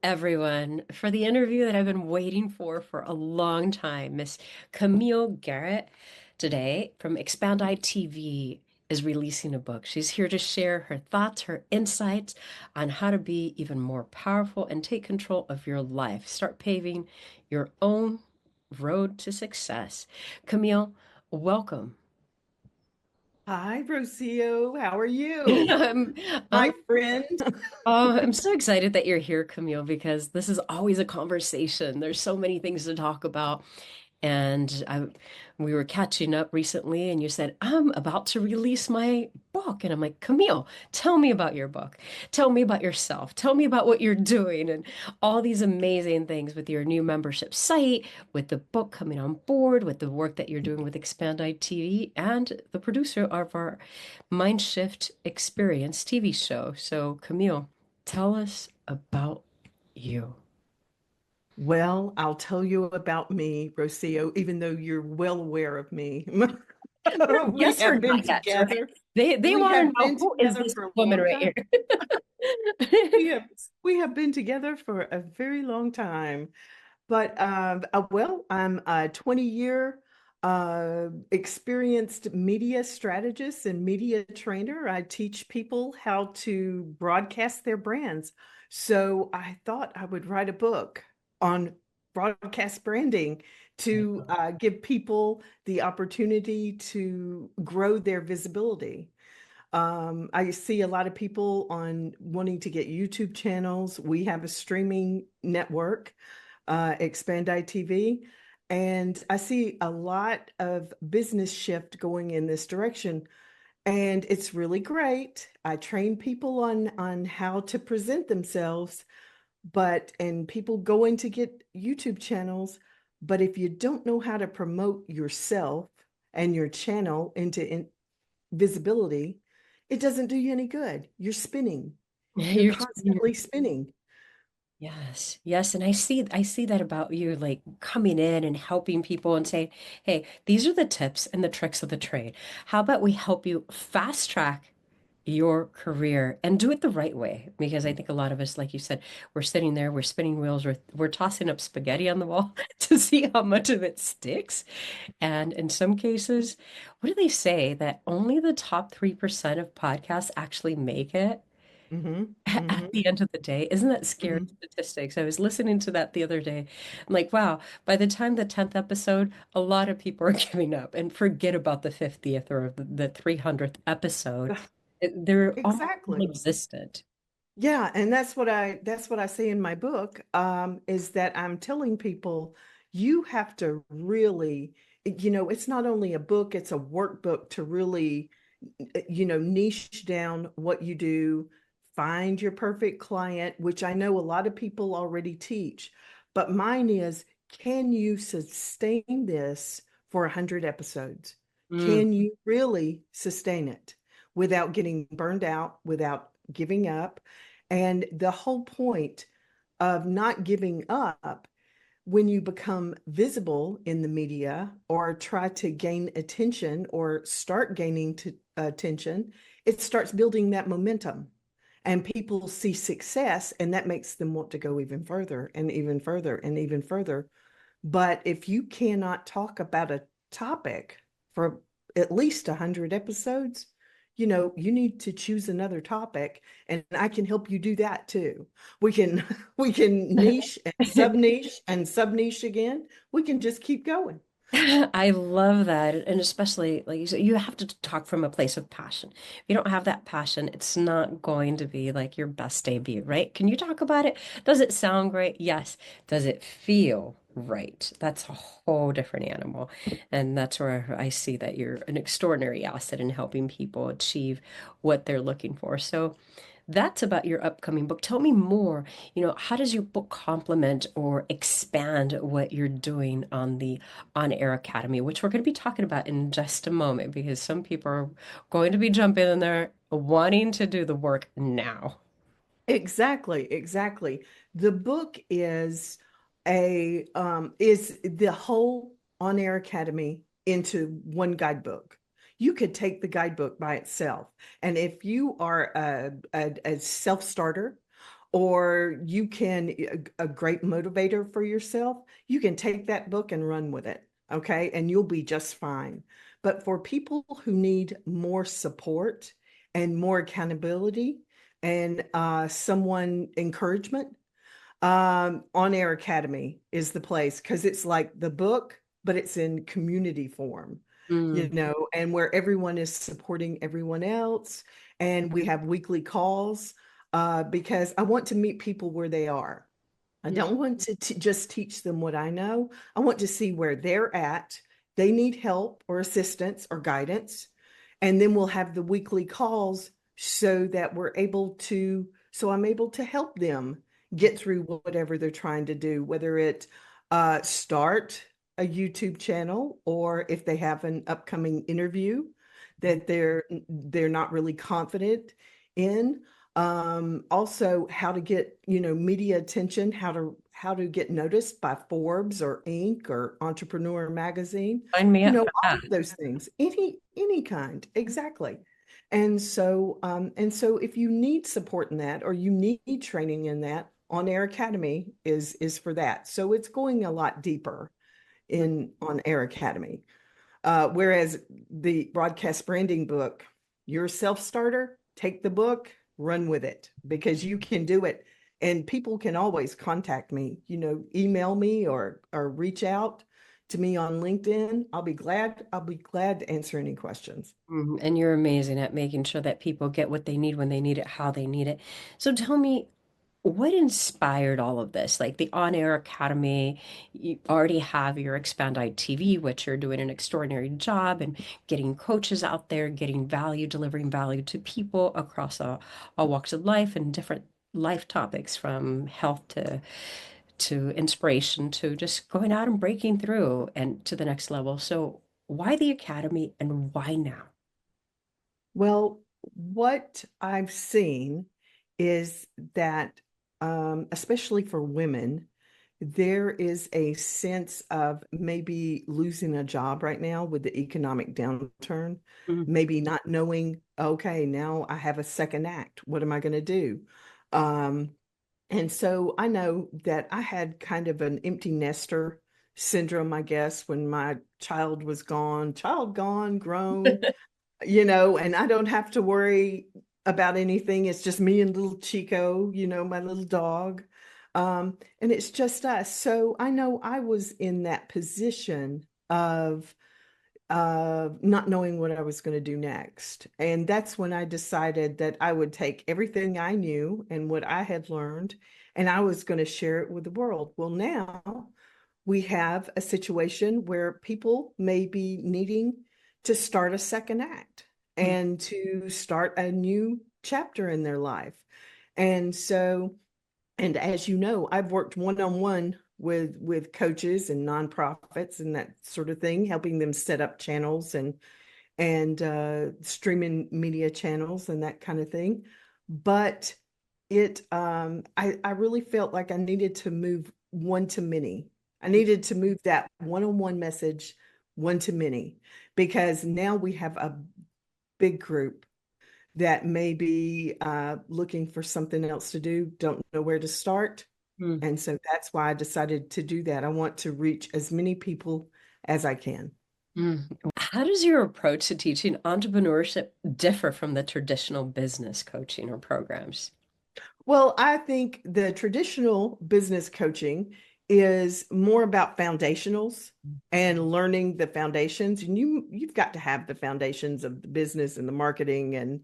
everyone, for the interview that I've been waiting for a long time. Miss Camille Garrett today from Expand TV is releasing a book. She's here to share her thoughts, her insights on how to be even more powerful and take control of your life. Start paving your own road to success. Camille, welcome. Hi, Rocio. How are you, I'm, my I'm friend? Oh, I'm so excited that you're here, Camille, because this is always a conversation. There's so many things to talk about. We were catching up recently, and you said, I'm about to release my book. And I'm like, Camille, tell me about your book. Tell me about yourself. Tell me about what you're doing and all these amazing things with your new membership site, with the book coming on board, with the work that you're doing with Expand TV, and the producer of our MindShift Experience TV show. So, Camille, tell us about you. Well, I'll tell you about me, Rocio, even though you're well aware of me. We Yes or have been not yes, right? together. They We want have to know been who is together this for a woman long right time. here? We have we have been together for a very long time. But I'm a 20-year experienced media strategist and media trainer. I teach people how to broadcast their brands. So I thought I would write a book on broadcast branding to give people the opportunity to grow their visibility. I see a lot of people on wanting to get YouTube channels. We have a streaming network, Expand ITV, and I see a lot of business shift going in this direction. And it's really great. I train people on how to present themselves, and people go in to get YouTube channels. But if you don't know how to promote yourself and your channel into visibility, it doesn't do you any good. You're spinning. You're You're constantly spinning. yes, yes, and I see that about you, like coming in and helping people and saying, "Hey, these are the tips and the tricks of the trade. How about we help you fast track your career and do it the right way?" Because I think a lot of us, like you said, we're sitting there, we're spinning wheels, we're tossing up spaghetti on the wall to see how much of it sticks. And in some cases, what do they say that only the top 3% of podcasts actually make it? Hmm. At Hmm. the end of the day, isn't that scary Hmm. statistics? I was listening to that the other day. I'm like, wow, by the time the 10th episode, a lot of people are giving up and forget about the 50th or the 300th episode. They're almost Exactly. non-existent. Yeah, and that's what I say in my book, is that I'm telling people you have to really, it's not only a book, it's a workbook to really, niche down what you do, find your perfect client, which I know a lot of people already teach. But mine is, can you sustain this for 100 episodes? Mm. Can you really sustain it without getting burned out, without giving up? And the whole point of not giving up, when you become visible in the media or try to gain attention or start gaining attention, it starts building that momentum. And people see success, and that makes them want to go even further and even further and even further. But if you cannot talk about a topic for at least 100 episodes, you need to choose another topic, and I can help you do that too. We can we can niche and sub niche again. We can just keep going. I love that. And especially, like you said, you have to talk from a place of passion. If you don't have that passion, it's not going to be like your best debut, right? Can you talk about it? Does it sound great? Yes. Does it feel right? That's a whole different animal. And that's where I see that you're an extraordinary asset in helping people achieve what they're looking for. So, that's about your upcoming book. Tell me more. How does your book complement or expand what you're doing on the On Air Academy, which we're going to be talking about in just a moment, because some people are going to be jumping in there wanting to do the work now. Exactly, exactly. The book is the whole On Air Academy into one guidebook. You could take the guidebook by itself. And if you are a self-starter, or you can, a great motivator for yourself, you can take that book and run with it, okay? And you'll be just fine. But for people who need more support and more accountability and someone encouragement, On Air Academy is the place because it's like the book, but it's in community form, Mm, and where everyone is supporting everyone else. And we have weekly calls because I want to meet people where they are. I mm. don't want to just teach them what I know. I want to see where they're at. They need help or assistance or guidance. And then we'll have the weekly calls so that so I'm able to help them get through whatever they're trying to do, whether it start a YouTube channel or if they have an upcoming interview that they're not really confident in. Also how to get, media attention, how to get noticed by Forbes or Inc. or Entrepreneur Magazine, Sign me up for all that. of those things, any kind, exactly. And so if you need support in that or you need training in that, On Air Academy is for that. So it's going a lot deeper in On Air Academy. Whereas the broadcast branding book, you're a self-starter, take the book, run with it because you can do it. And people can always contact me, email me or reach out to me on LinkedIn. I'll be glad to answer any questions. And you're amazing at making sure that people get what they need when they need it, how they need it. So tell me, what inspired all of this? Like the On Air Academy, you already have your Expand ITV, which you're doing an extraordinary job and getting coaches out there, getting value, delivering value to people across all walks of life and different life topics from health to inspiration to just going out and breaking through and to the next level. So why the Academy and why now? Well, what I've seen is that, especially for women, there is a sense of maybe losing a job right now with the economic downturn, Mm, maybe not knowing, okay, now I have a second act. What am I going to do? Um, and so I know that I had kind of an empty nester syndrome, I guess, when my child gone, grown, and I don't have to worry about anything. It's just me and little Chico, my little dog. And it's just us. So I know I was in that position of not knowing what I was going to do next. And that's when I decided that I would take everything I knew and what I had learned, and I was going to share it with the world. Well, now we have a situation where people may be needing to start a second act mm, and to start a new chapter in their life. And so, and as you know, I've worked one-on-one with coaches and nonprofits and that sort of thing, helping them set up channels and streaming media channels and that kind of thing. But I really felt like I needed to move one to many. I needed to move that one-on-one message one to many because now we have a big group that may be looking for something else to do, don't know where to start. mm, And so that's why I decided to do that. I want to reach as many people as I can. mm. How does your approach to teaching entrepreneurship differ from the traditional business coaching or programs? Well, I think the traditional business coaching is more about foundationals and learning the foundations. And you've got to have the foundations of the business and the marketing and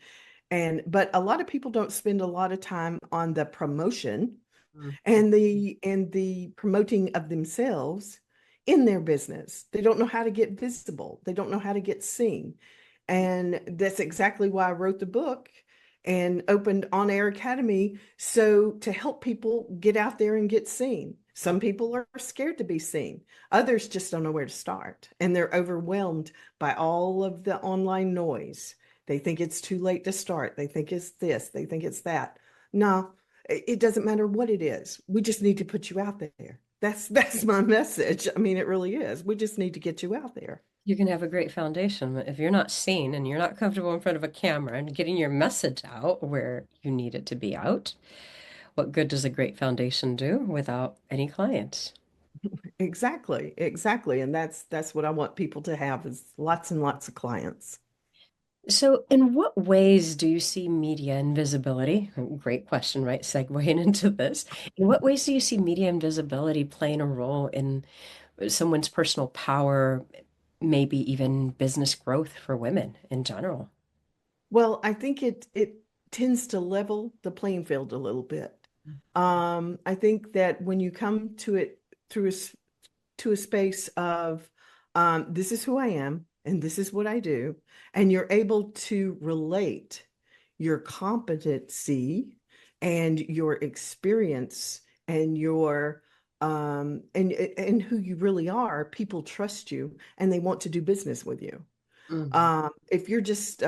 but a lot of people don't spend a lot of time on the promotion Mm, and the promoting of themselves in their business. They don't know how to get visible. They don't know how to get seen. And that's exactly why I wrote the book and opened On Air Academy. So to help people get out there and get seen. Some people are scared to be seen. Others just don't know where to start. And they're overwhelmed by all of the online noise. They think it's too late to start. They think it's this. They think it's that. No, it doesn't matter what it is. We just need to put you out there. That's my message. I mean, it really is. We just need to get you out there. You can have a great foundation, but if you're not seen and you're not comfortable in front of a camera and getting your message out where you need it to be out, what good does a great foundation do without any clients? Exactly, exactly. And that's what I want people to have is lots and lots of clients. So, in what ways do you see media and visibility? Great question, right? Segueing into this. In what ways do you see media and visibility playing a role in someone's personal power, maybe even business growth for women in general? Well, I think it tends to level the playing field a little bit. I think that when you come to it through to a space of this is who I am and this is what I do, and you're able to relate your competency and your experience and your and who you really are, people trust you and they want to do business with you. Mhm. If you're just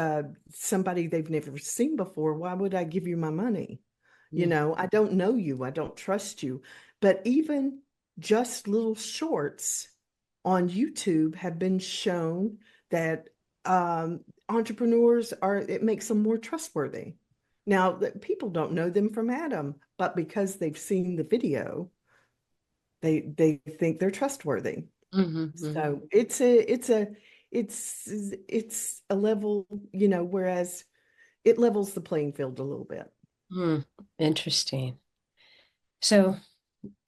somebody they've never seen before, why would I give you my money? You Mhm. know, I don't know you, I don't trust you. But even just little shorts on YouTube have been shown that entrepreneurs are, it makes them more trustworthy. Now, people don't know them from Adam, but because they've seen the video, they think they're trustworthy. Mhm. Mhm. So it's a level, you know, whereas it levels the playing field a little bit. Hmm. Interesting. So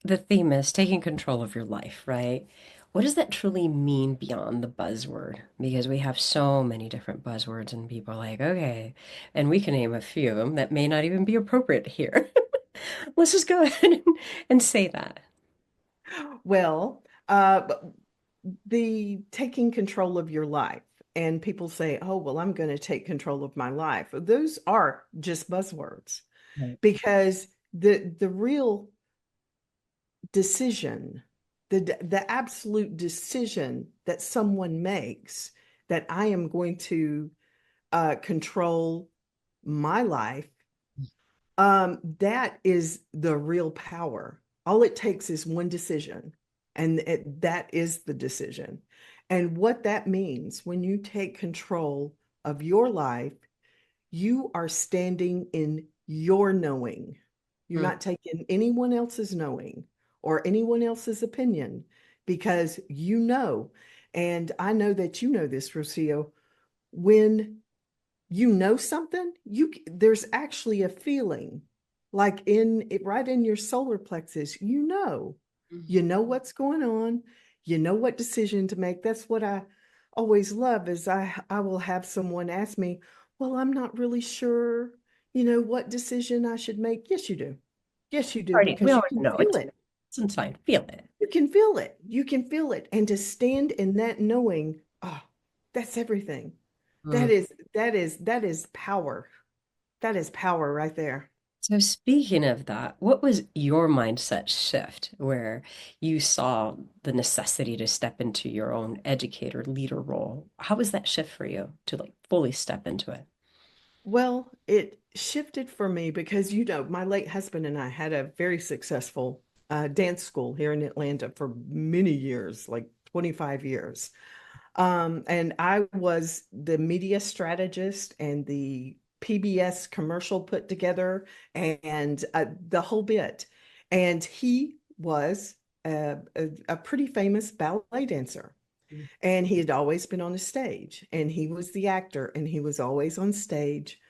the theme is taking control of your life, right? What does that truly mean beyond the buzzword? Because we have so many different buzzwords, and people are like, okay, and we can name a few of them that may not even be appropriate here. Let's just go ahead and say that. Well, but the taking control of your life, and people say, "Oh, well, I'm going to take control of my life." Those are just buzzwords Right. because the real decision, the absolute decision that someone makes that I am going to control my life, that is the real power. All it takes is one decision, and that is the decision. And what that means when you take control of your life, you are standing in your knowing. You're Mm. not taking anyone else's knowing or anyone else's opinion because you know. And I know that you know this, Rocio, when you know something, there's actually a feeling like in it right in your solar plexus, you know what's going on, you know what decision to make. That's what I always love is I will have someone ask me, well, I'm not really sure, you know, what decision I should make. Yes, you do. Yes, you do, Already, we because you already can know feel it. it's inside. Feel it. You can feel it. You can feel it. And to stand in that knowing, oh, that's everything. Mm. That is power. That is power right there. So speaking of that, what was your mindset shift where you saw the necessity to step into your own educator leader role? How was that shift for you to like fully step into it? Well, it shifted for me because, you know, my late husband and I had a very successful dance school here in Atlanta for many years, like 25 years. And I was the media strategist and the PBS commercial put together and the whole bit. And he was a pretty famous ballet dancer. And he had always been on the stage, and he was the actor, and he was always on stage.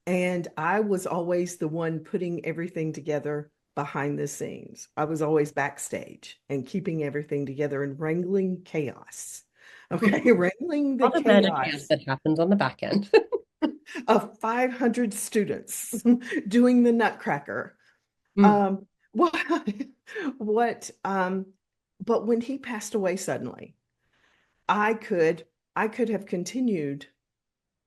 And I was always the one putting everything together behind the scenes. I was always backstage and keeping everything together and wrangling chaos. Okay, wrangling the All the magic chaos chaos that happens on the back end. of 500 students doing the Nutcracker. Mm. Um, what, what, but when he passed away suddenly, I could, I could have continued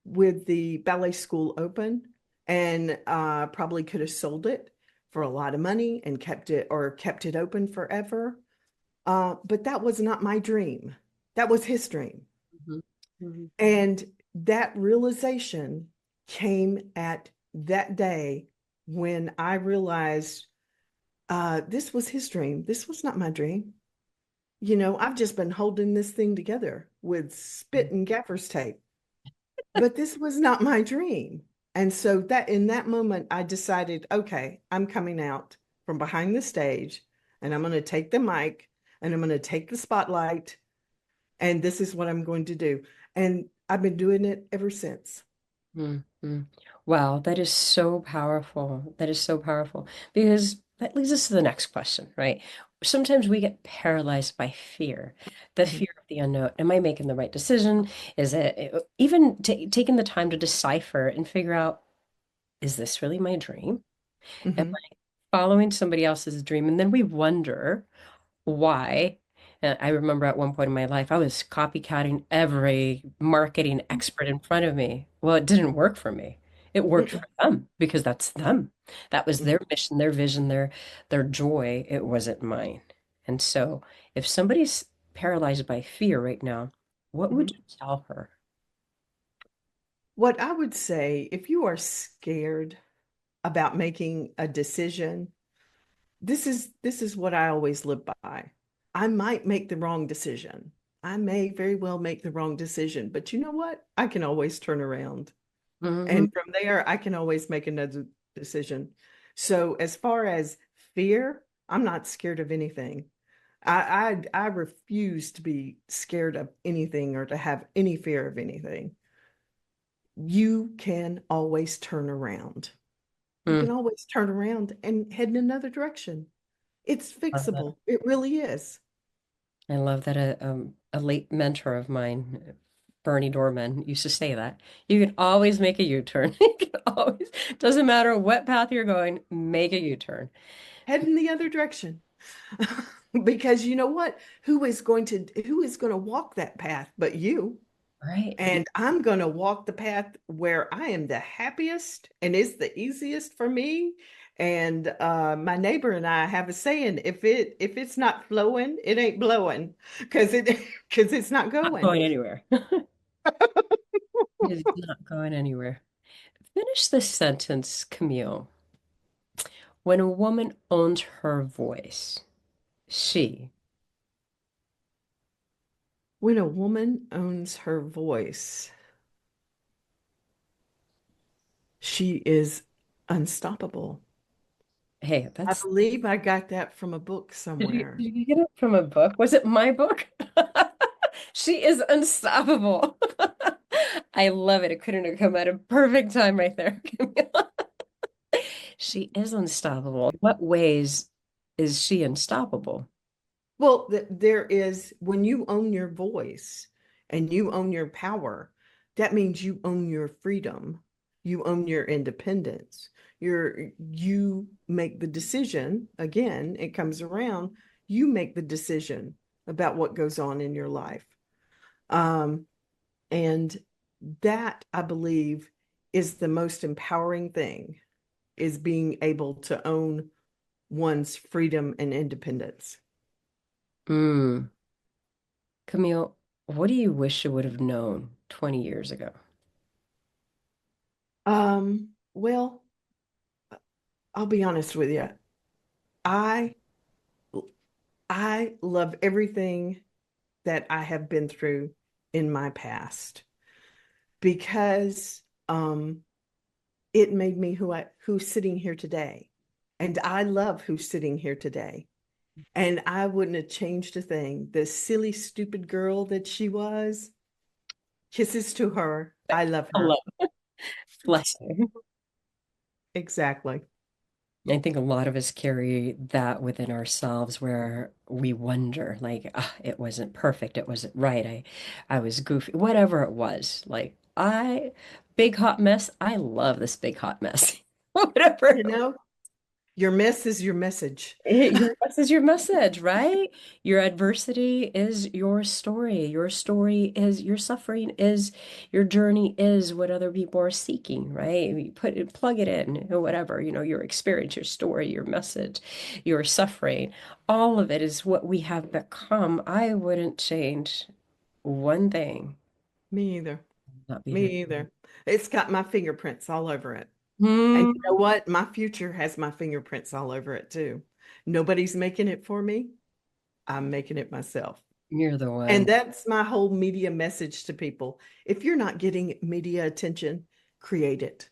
with the ballet school open and probably could have sold it for a lot of money and kept it open forever. But that was not my dream. That was his dream. Mhm. Mhm. And that realization came at that day when I realized this was his dream. This was not my dream. You know, I've just been holding this thing together with spit and gaffer's tape, but this was not my dream. And so that in that moment, I decided, okay, I'm coming out from behind the stage and I'm going to take the mic and I'm going to take the spotlight and this is what I'm going to do. And I've been doing it ever since. Mm-hmm. Wow, that is so powerful. That is so powerful because that leads us to the next question, right? Sometimes we get paralyzed by fear, the Mhm. fear of the unknown. Am I making the right decision? Is it even taking the time to decipher and figure out, is this really my dream? Am Mhm. I following somebody else's dream? And then we wonder why. And I remember at one point in my life, I was copycatting every marketing expert in front of me. Well, it didn't work for me. It worked for Mm-mm. them because that's them. That was Mhm. their mission, their vision, their joy. It wasn't mine. And so if somebody's paralyzed by fear right now, what would Mhm. you tell her? What I would say, if you are scared about making a decision, this is what I always live by. I might make the wrong decision. I may very well make the wrong decision, but you know what? I can always turn around. Hmm. And from there, I can always make another decision. So as far as fear, I'm not scared of anything. I refuse to be scared of anything or to have any fear of anything. You can always turn around. You Mm, can always turn around and head in another direction. It's love that. fixable. It really is. I love that a late mentor of mine, Bernie Dorman, used to say that. You can always make a U-turn. You can always, doesn't matter what path you're going, make a U-turn. Head in the other direction. Because you know what? Who is going to walk that path but you? Right. And I'm going to walk the path where I am the happiest and it's the easiest for me. And my neighbor and I have a saying, if it's not flowing, it ain't blowing because it because it's not Not going. going anywhere. It is not going anywhere. Finish this sentence, Camille. When a woman owns her voice, she, When a woman owns her voice, she is unstoppable. hey, I that's, believe I got that from a book did somewhere. you get it from a book? Was it my book? She is unstoppable. I love it. It couldn't have come at a perfect time right there. She is unstoppable. In what ways is she unstoppable? Well, there is when you own your voice and you own your power, that means you own your freedom, you own your independence. You make the decision, again, it comes around, you make the decision about what goes on in your life. Um, and that I believe is the most empowering thing is being able to own one's freedom and independence. Mm. Camille, what do you wish you would have known 20 years ago? Well, I'll be honest with you. I I love everything that I have been through in my past because it made me who's sitting here today. And I love who's sitting here today. And I wouldn't have changed a thing. The silly, stupid girl that she was, kisses to her. I love I her. love it. Bless you. Exactly. I think a lot of us carry that within ourselves where we wonder, like, ah, it wasn't perfect, it wasn't right, I was goofy, whatever it was. Like, big hot mess, I love this big hot mess. Whatever. You know, your mess is your message. This is your message, right? Your adversity is your story. Your story is your suffering is your journey is what other people are seeking, right? You plug it in, or whatever, your experience, your story, your message, your suffering. All of it is what we have become. I wouldn't change one thing. Me either. Not be here. Me either. It's got my fingerprints all over it. And Hmm, you know what? My future has my fingerprints all over it too. Nobody's making it for me. I'm making it myself. you're the And one. that's my whole media message to people. If you're not getting media attention, create it.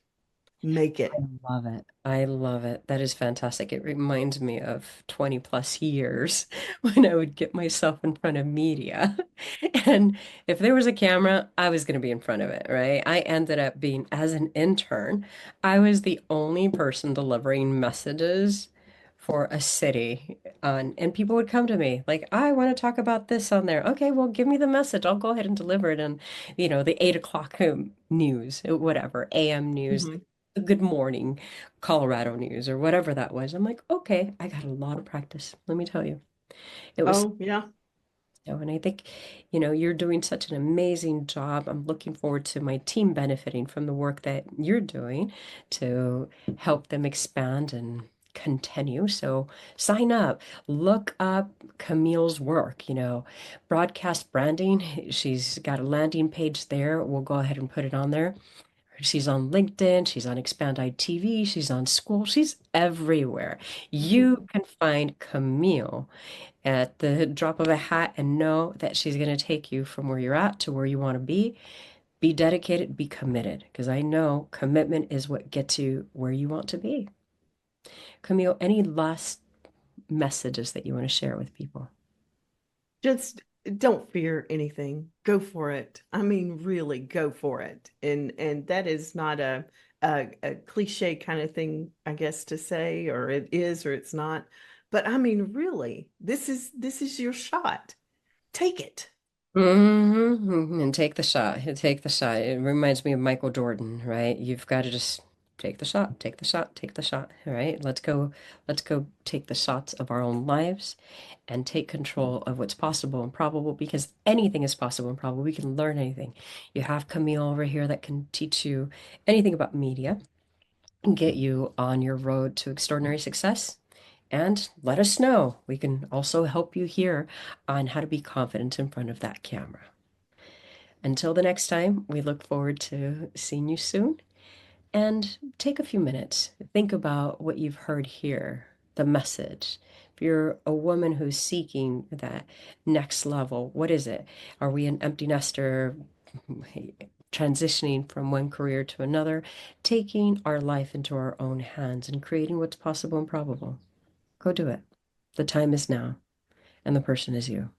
make I it. love it. I love it. That is fantastic. It reminds me of 20 plus years when I would get myself in front of media. And if there was a camera, I was going to be in front of it, right? I ended up being, as an intern, I was the only person delivering messages for a city and people would come to me like, I want to talk about this on there. Okay, well, give me the message. I'll go ahead and deliver it on, the 8 o'clock news, whatever, AM news, Mhm. the Good Morning Colorado News or whatever that was. I'm like, okay, I got a lot of practice. Let me tell you. It was Oh, yeah. and I think, you're doing such an amazing job. I'm looking forward to my team benefiting from the work that you're doing to help them expand and continue. So sign up, look up Camille's work, broadcast branding. She's got a landing page there. We'll go ahead and put it on there. She's on LinkedIn, she's on Expand ITV, she's on School, she's everywhere. You can find Camille at the drop of a hat and know that she's going to take you from where you're at to where you want to be. Be dedicated, be committed, because I know commitment is what gets you where you want to be. Camille, any last messages that you want to share with people? Just don't fear anything. Go for it. I mean, really go for it. And that is not a cliche kind of thing, I guess, to say, or it is or it's not. But I mean, really, this is your shot. Take it. And take the shot. Take the shot. It reminds me of Michael Jordan, right? You've got to just take the shot, take the shot, take the shot. All right. Let's go take the shots of our own lives and take control of what's possible and probable because anything is possible and probable. We can learn anything. You have Camille over here that can teach you anything about media and get you on your road to extraordinary success. And let us know. We can also help you here on how to be confident in front of that camera. Until the next time, we look forward to seeing you soon. And take a few minutes. Think about what you've heard here, the message. If you're a woman who's seeking that next level, what is it? Are we an empty nester transitioning from one career to another, taking our life into our own hands and creating what's possible and probable? Go do it. The time is now, and the person is you.